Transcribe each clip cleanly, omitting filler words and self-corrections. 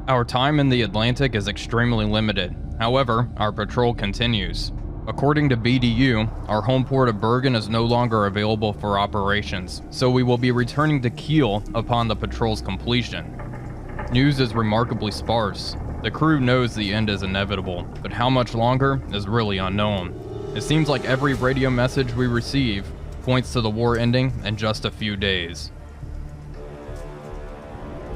Our time in the Atlantic is extremely limited. However, our patrol continues. According to BDU, our home port of Bergen is no longer available for operations, so we will be returning to Kiel upon the patrol's completion. News is remarkably sparse. The crew knows the end is inevitable, but how much longer is really unknown. It seems like every radio message we receive points to the war ending in just a few days.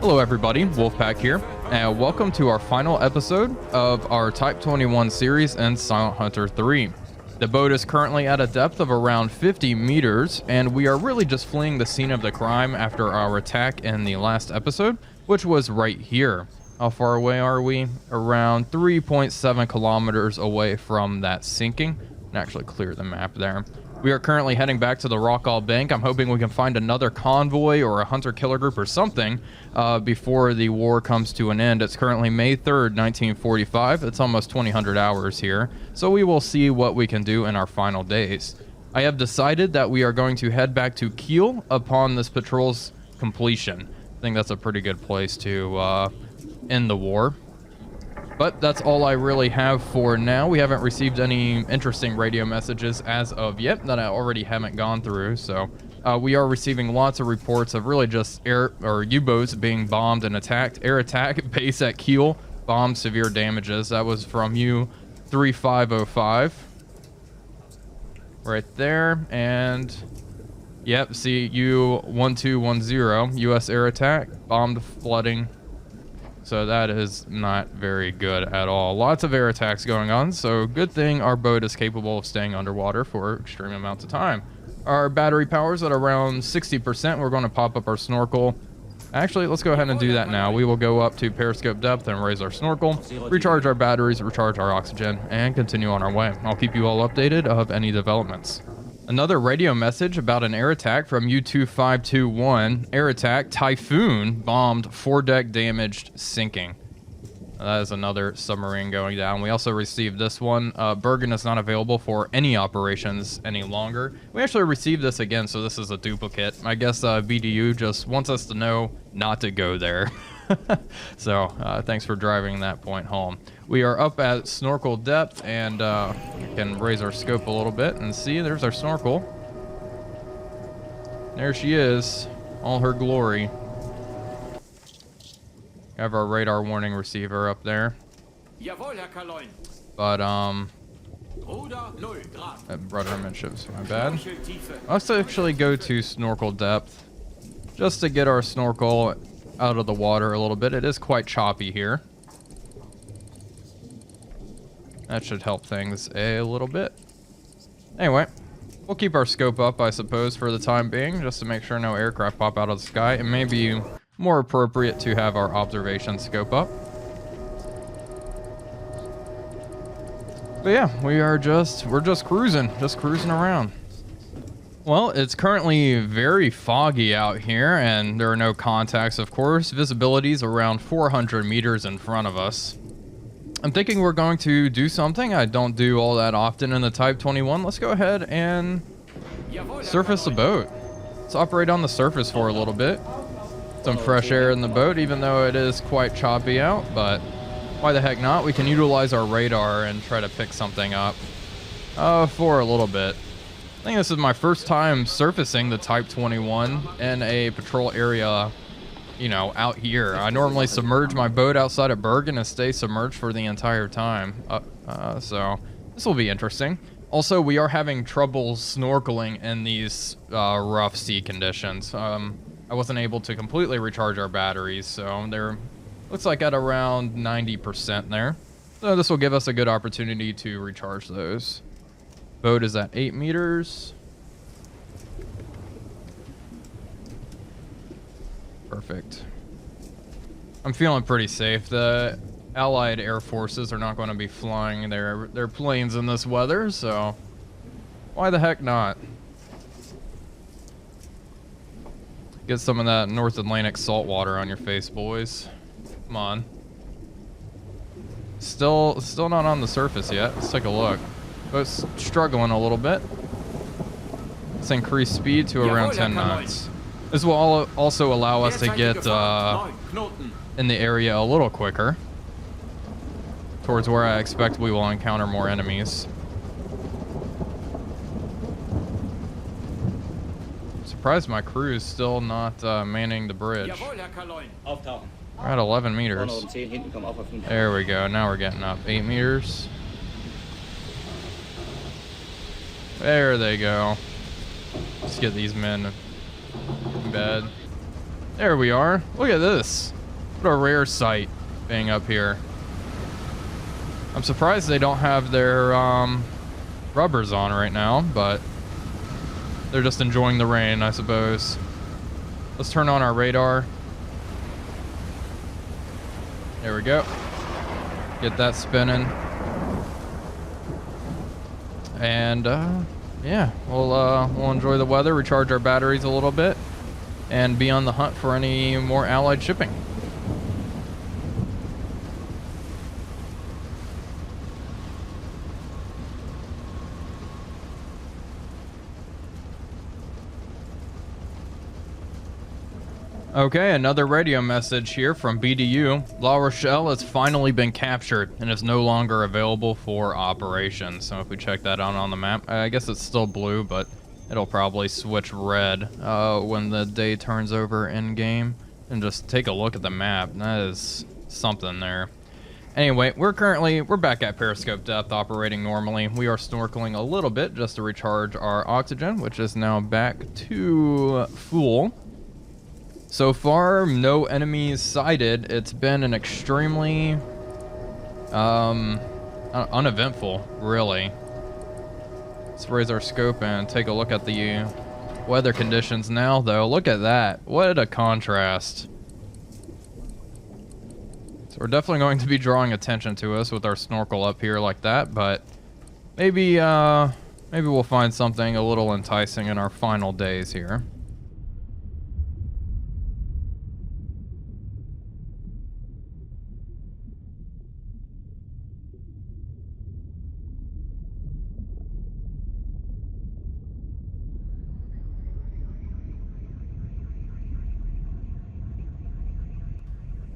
Hello everybody, Wolfpack here, and welcome to our final episode of our Type 21 series in Silent Hunter 3. The boat is currently at a depth of around 50 meters, and we are really just fleeing the scene of the crime after our attack in the last episode, which was right here. How far away are we? Around 3.7 kilometers away from that sinking. And actually clear the map there. We are currently heading back to the Qorgyle Bank. I'm hoping we can find another convoy or a hunter-killer group or something before the war comes to an end. It's currently May 3rd, 1945. It's almost 2000 hours here. So we will see what we can do in our final days. I have decided that we are going to head back to Kiel upon this patrol's completion. I think that's a pretty good place to end the war. But that's all I really have for now. We haven't received any interesting radio messages as of yet that I already haven't gone through. So we are receiving lots of reports of really just air or U-boats being bombed and attacked. Air attack base at Kiel, bombed, severe damages. That was from U-3505. Right there. And yep, see U-1210, U.S. air attack, bombed, flooding. So that is not very good at all. Lots of air attacks going on, so good thing our boat is capable of staying underwater for extreme amounts of time. Our battery power's at around 60%. We're going to pop up our snorkel. Actually, let's go ahead and do that now. We will go up to periscope depth and raise our snorkel, recharge our batteries, recharge our oxygen, and continue on our way. I'll keep you all updated of any developments. Another radio message about an air attack from U-2521. Air attack, Typhoon, bombed, foredeck damaged, sinking. That is another submarine going down. We also received this one. Bergen is not available for any operations any longer. We actually received this again, so this is a duplicate. I guess BDU just wants us to know not to go there. So thanks for driving that point home. We are up at snorkel depth and can raise our scope a little bit and see there's our snorkel. There she is, all her glory. Have our radar warning receiver up there. But rudder midships, my bad. Let's actually go to snorkel depth just to get our snorkel out of the water a little bit. It is quite choppy here. That should help things a little bit. Anyway, we'll keep our scope up, I suppose, for the time being, just to make sure no aircraft pop out of the sky. It may be more appropriate to have our observation scope up. But yeah, we're just cruising around. Well, it's currently very foggy out here, and there are no contacts, of course. Visibility is around 400 meters in front of us. I'm thinking we're going to do something I don't do all that often in the Type 21. Let's go ahead and surface the boat. Let's operate on the surface for a little bit. Some fresh air in the boat, even though it is quite choppy out, but why the heck not? We can utilize our radar and try to pick something up for a little bit. I think this is my first time surfacing the Type 21 in a patrol area, you know, out here. I normally submerge my boat outside of Bergen and stay submerged for the entire time. So this will be interesting. Also, we are having trouble snorkeling in these rough sea conditions. I wasn't able to completely recharge our batteries, so they're looks like at around 90% there. So this will give us a good opportunity to recharge those. Boat is at 8 meters. Perfect. I'm feeling pretty safe. The Allied Air Forces are not going to be flying their planes in this weather, so why the heck not? Get some of that North Atlantic salt water on your face, boys. Come on. Still not on the surface yet. Let's take a look. Boat's struggling a little bit. Let's increase speed to around 10 knots. This will also allow us to get in the area a little quicker, towards where I expect we will encounter more enemies. Surprised my crew is still not manning the bridge. We're at 11 meters. There we go. Now we're getting up. 8 meters. There they go. Let's get these men in bed. There we are. Look at this. What a rare sight being up here. I'm surprised they don't have their rubbers on right now, but they're just enjoying the rain, I suppose. Let's turn on our radar. There we go. Get that spinning. And yeah, we'll enjoy the weather, recharge our batteries a little bit, and be on the hunt for any more allied shipping. Okay, another radio message here from BDU. La Rochelle has finally been captured and is no longer available for operation. So if we check that out on the map, I guess it's still blue, but it'll probably switch red when the day turns over in game. And just take a look at the map. That is something there. Anyway, we're back at periscope depth, operating normally. We are snorkeling a little bit just to recharge our oxygen, which is now back to full. So far, no enemies sighted. It's been an extremely uneventful, really. Let's raise our scope and take a look at the weather conditions now, though. Look at that. What a contrast. So we're definitely going to be drawing attention to us with our snorkel up here like that, but maybe we'll find something a little enticing in our final days here.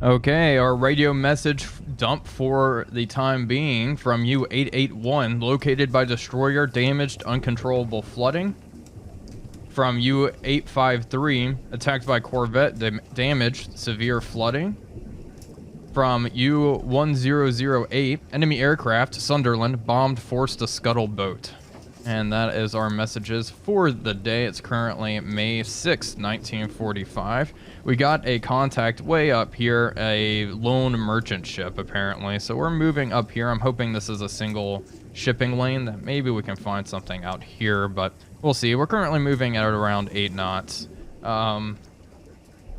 Okay, our radio message dump for the time being from U-881, located by destroyer, damaged, uncontrollable flooding. From U-853, attacked by corvette, damaged, severe flooding. From U-1008, enemy aircraft, Sunderland, bombed, forced to scuttle boat. And that is our messages for the day. It's currently May 6, 1945. We got a contact way up here, a lone merchant ship, apparently. So we're moving up here. I'm hoping this is a single shipping lane, that maybe we can find something out here, but we'll see. We're currently moving at around 8 knots.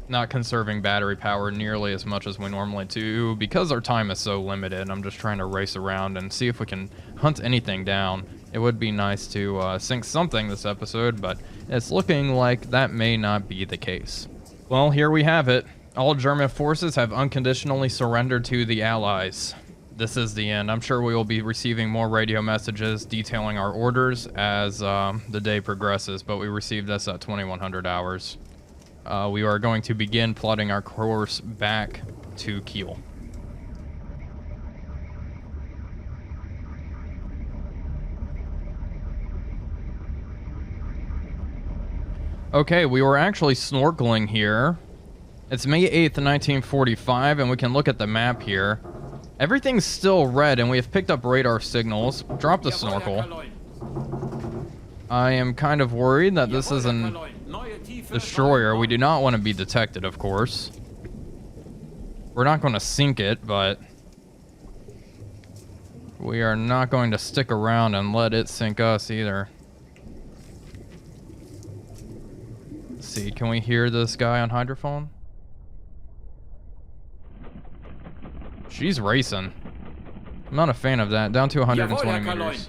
Not conserving battery power nearly as much as we normally do because our time is so limited. I'm just trying to race around and see if we can hunt anything down. It would be nice to sink something this episode, but it's looking like that may not be the case. Well, here we have it. All German forces have unconditionally surrendered to the Allies. This is the end. I'm sure we will be receiving more radio messages detailing our orders as the day progresses, but we received this at 2100 hours. We are going to begin plotting our course back to Kiel. Okay, we were actually snorkeling here. It's May 8th, 1945, and we can look at the map here. Everything's still red, and we have picked up radar signals. Drop the snorkel. I am kind of worried that this is an destroyer. We do not want to be detected, of course. We're not going to sink it, but we are not going to stick around and let it sink us either. Let's see, can we hear this guy on hydrophone? She's racing. I'm not a fan of that. Down to 120 meters.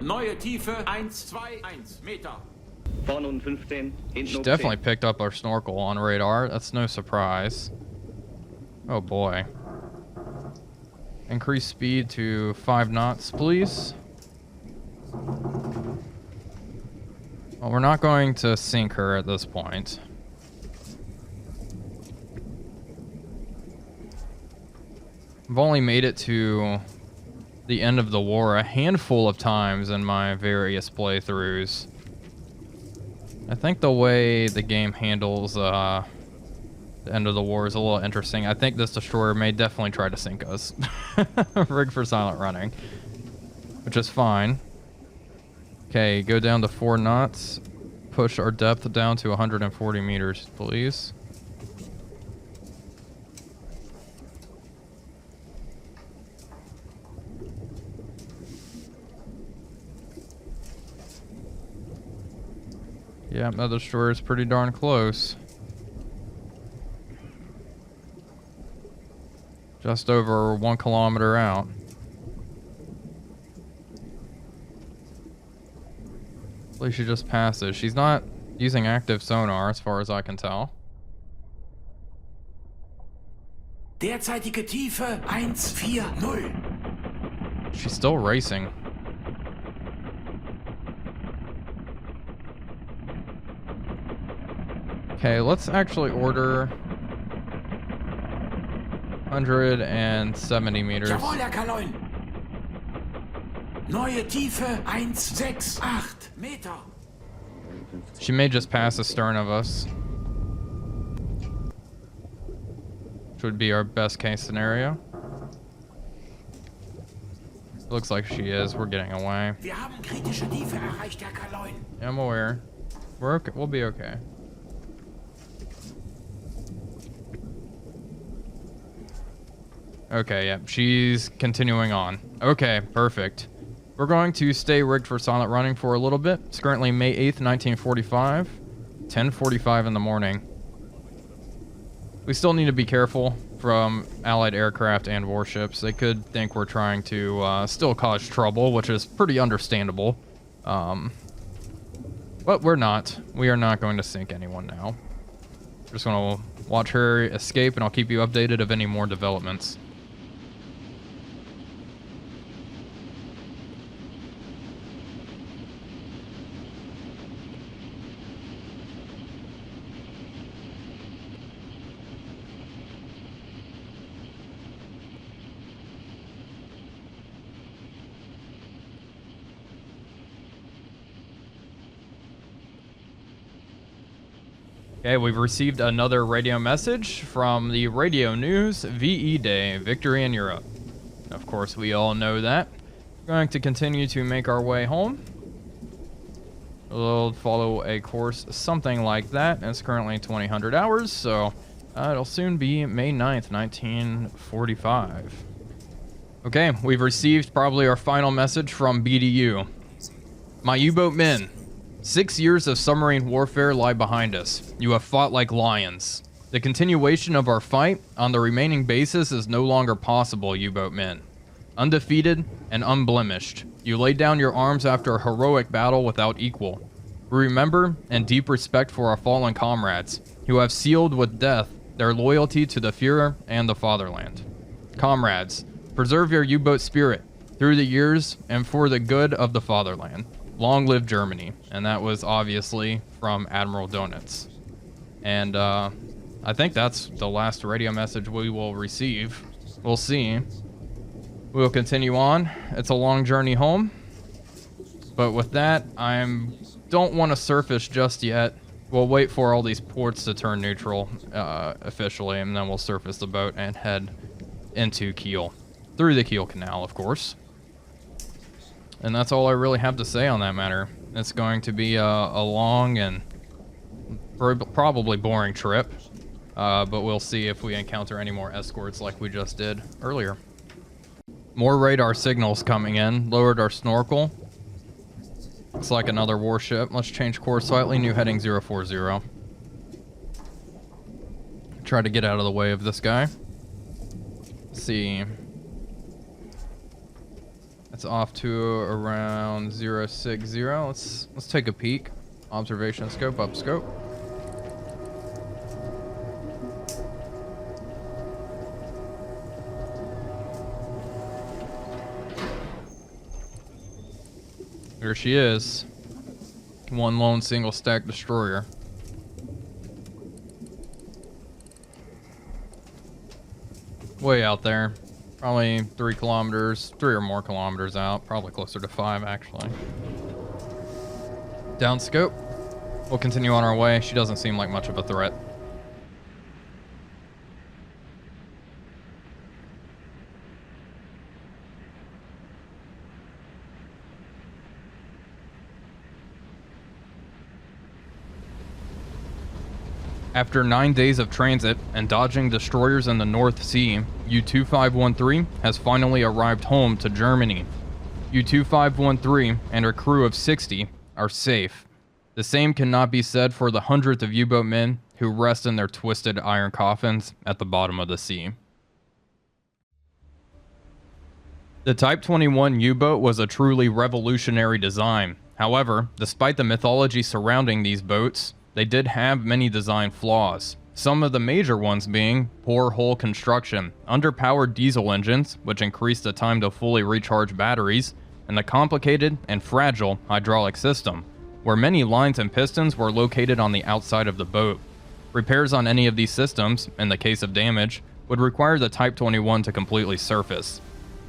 Neue Tiefe 121 Meter. She definitely picked up our snorkel on radar. That's no surprise. Oh boy. Increase speed to 5 knots, please. Well, we're not going to sink her at this point. I've only made it to the end of the war a handful of times in my various playthroughs. I think the way the game handles the end of the war is a little interesting. I think this destroyer may definitely try to sink us. Rig for silent running, which is fine. Okay, go down to 4 knots. Push our depth down to 140 meters, please. Yeah, that destroyer is pretty darn close. Just over 1 kilometer out. At least she just passes. She's not using active sonar as far as I can tell. Derzeitige Tiefe 140. She's still racing. Okay, let's actually order 170 meters. Jawohl, Herr Kaloin. Neue Tiefe 168 Meter. She may just pass astern of us, which would be our best case scenario. Looks like she is. We're getting away. Wir haben kritische Tiefe erreicht, Herr Kaloin. Yeah, I'm aware. We're okay. We'll be okay. Okay, yeah, she's continuing on. Okay, perfect. We're going to stay rigged for silent running for a little bit. It's currently May 8th, 1945, 10:45 in the morning. We still need to be careful from Allied aircraft and warships. They could think we're trying to still cause trouble, which is pretty understandable. But we're not. We are not going to sink anyone now. Just going to watch her escape, and I'll keep you updated of any more developments. Okay, we've received another radio message from the radio news, VE Day, victory in Europe. Of course, we all know that. We're going to continue to make our way home. We'll follow a course, something like that. It's currently 2000 hours, so it'll soon be May 9th, 1945. Okay, we've received probably our final message from BDU. My U-boat men. 6 years of submarine warfare lie behind us. You have fought like lions. The continuation of our fight on the remaining bases is no longer possible, U-boat men. Undefeated and unblemished, you laid down your arms after a heroic battle without equal. We remember and deep respect for our fallen comrades, who have sealed with death their loyalty to the Führer and the fatherland. Comrades, preserve your U-boat spirit through the years and for the good of the fatherland. Long live Germany. And that was obviously from Admiral Donitz. And I think that's the last radio message we will receive. We'll see. We'll continue on. It's a long journey home. But with that, don't want to surface just yet. We'll wait for all these ports to turn neutral officially, and then we'll surface the boat and head into Kiel. Through the Kiel Canal, of course. And that's all I really have to say on that matter. It's going to be a long and probably boring trip. But we'll see if we encounter any more escorts like we just did earlier. More radar signals coming in. Lowered our snorkel. Looks like another warship. Let's change course slightly. New heading 040. Try to get out of the way of this guy. Let's see. It's off to around 060. Let's take a peek. Observation scope, up scope. There she is. One lone single stack destroyer. Way out there. Probably 3 kilometers, 3 or more kilometers out. Probably closer to 5, actually. Down scope. We'll continue on our way. She doesn't seem like much of a threat. After 9 days of transit and dodging destroyers in the North Sea, U-2513 has finally arrived home to Germany. U-2513 and her crew of 60 are safe. The same cannot be said for the hundreds of U-boat men who rest in their twisted iron coffins at the bottom of the sea. The Type 21 U-boat was a truly revolutionary design. However, despite the mythology surrounding these boats, they did have many design flaws. Some of the major ones being poor hull construction, underpowered diesel engines, which increased the time to fully recharge batteries, and the complicated and fragile hydraulic system, where many lines and pistons were located on the outside of the boat. Repairs on any of these systems, in the case of damage, would require the Type 21 to completely surface.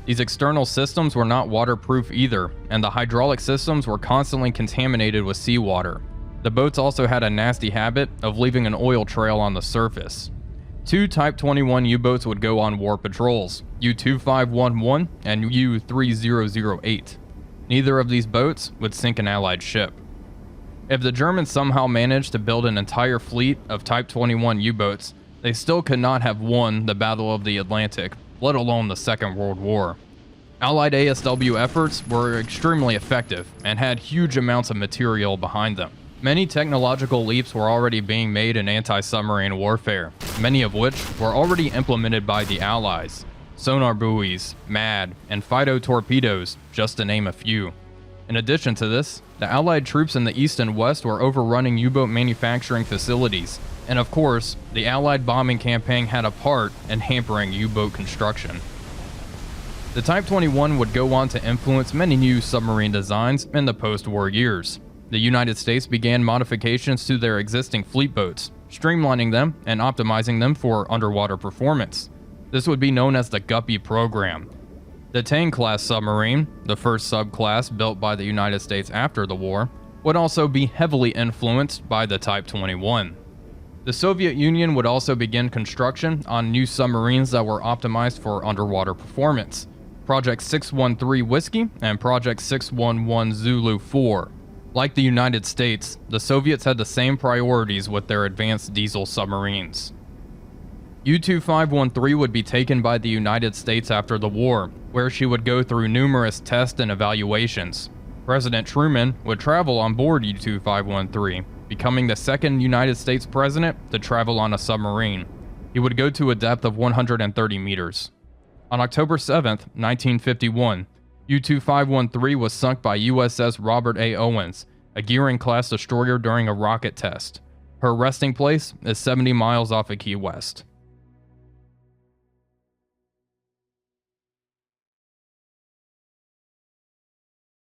These external systems were not waterproof either, and the hydraulic systems were constantly contaminated with seawater. The boats also had a nasty habit of leaving an oil trail on the surface. 2 Type 21 U-boats would go on war patrols, U-2511 and U-3008. Neither of these boats would sink an Allied ship. If the Germans somehow managed to build an entire fleet of Type 21 U-boats, they still could not have won the Battle of the Atlantic, let alone the Second World War. Allied ASW efforts were extremely effective and had huge amounts of material behind them. Many technological leaps were already being made in anti-submarine warfare, many of which were already implemented by the Allies. Sonar buoys, MAD, and phyto-torpedoes, just to name a few. In addition to this, the Allied troops in the East and West were overrunning U-boat manufacturing facilities, and of course, the Allied bombing campaign had a part in hampering U-boat construction. The Type 21 would go on to influence many new submarine designs in the post-war years. The United States began modifications to their existing fleet boats, streamlining them and optimizing them for underwater performance. This would be known as the Guppy program. The Tang-class submarine, the first subclass built by the United States after the war, would also be heavily influenced by the Type 21. The Soviet Union would also begin construction on new submarines that were optimized for underwater performance. Project 613 Whiskey and Project 611 Zulu 4. Like the United States, the Soviets had the same priorities with their advanced diesel submarines. U-2513 would be taken by the United States after the war, where she would go through numerous tests and evaluations. President Truman would travel on board U-2513, becoming the second United States president to travel on a submarine. He would go to a depth of 130 meters. On October 7, 1951, U-2513 was sunk by USS Robert A. Owens, a Gearing-class destroyer during a rocket test. Her resting place is 70 miles off of Key West.